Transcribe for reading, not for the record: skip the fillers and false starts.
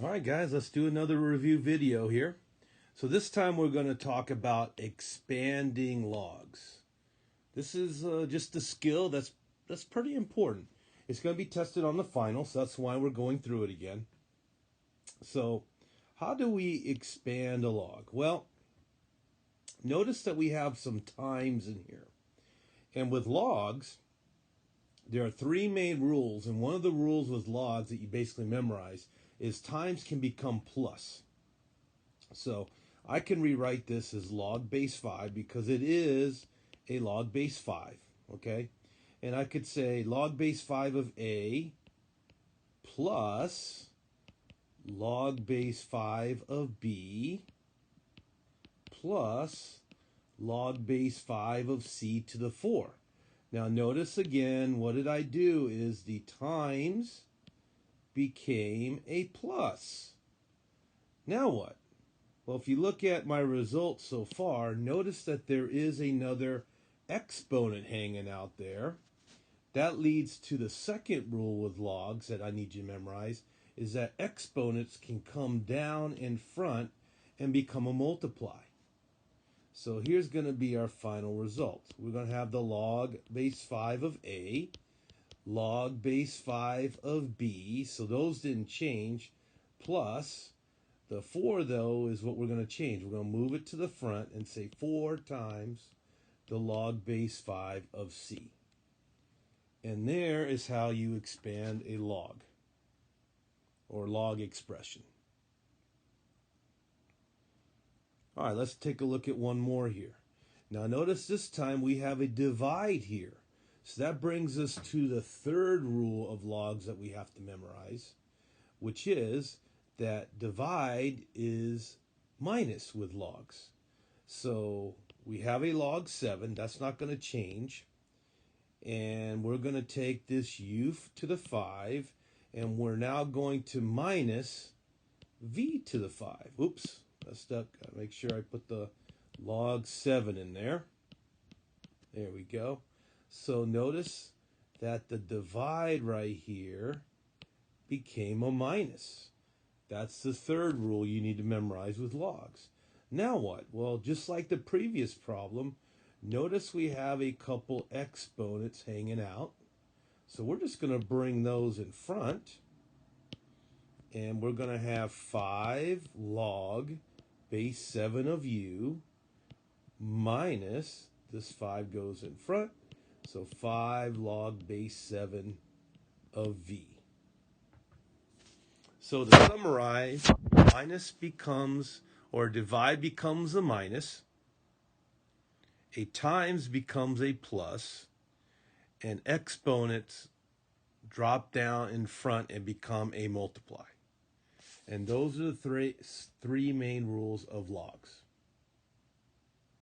All right, guys, let's do another review video here. So this time we're going to talk about expanding logs. This is just a skill that's pretty important. It's going to be tested on the final, so that's why we're going through it again. So how do we expand a log? Well, notice that we have some times in here. And with logs, there are three main rules, and one of the rules with logs that you basically memorize is times can become plus. So I can rewrite this as log base 5 because it is a log base 5, okay? And I could say log base 5 of A plus log base 5 of B plus log base 5 of C to the 4. Now notice again, what did I do is the times became a plus. Now what? Well, if you look at my results so far, notice that there is another exponent hanging out there. That leads to the second rule with logs that I need you to memorize, is that exponents can come down in front and become a multiply. So here's going to be our final result. We're going to have the log base 5 of A, log base 5 of B, so those didn't change, plus the 4, though, is what we're going to change. We're going to move it to the front and say 4 times the log base 5 of C. And there is how you expand a log or log expression. All right, let's take a look at one more here. Now notice this time we have a divide here. So that brings us to the third rule of logs that we have to memorize, which is that divide is minus with logs. So we have a log 7, that's not going to change. And we're going to take this u to the 5, and we're now going to minus v to the 5. Oops, messed up. Gotta make sure I put the log 7 in there. There we go. So notice that the divide right here became a minus. That's the third rule you need to memorize with logs. Now what? Well, just like the previous problem, notice we have a couple exponents hanging out. So we're just going to bring those in front. And we're going to have 5 log base 7 of u minus, this 5 goes in front, so 5 log base 7 of v. So to summarize, minus becomes, or divide becomes a minus, a times becomes a plus, and exponents drop down in front and become a multiply. And those are the three main rules of logs.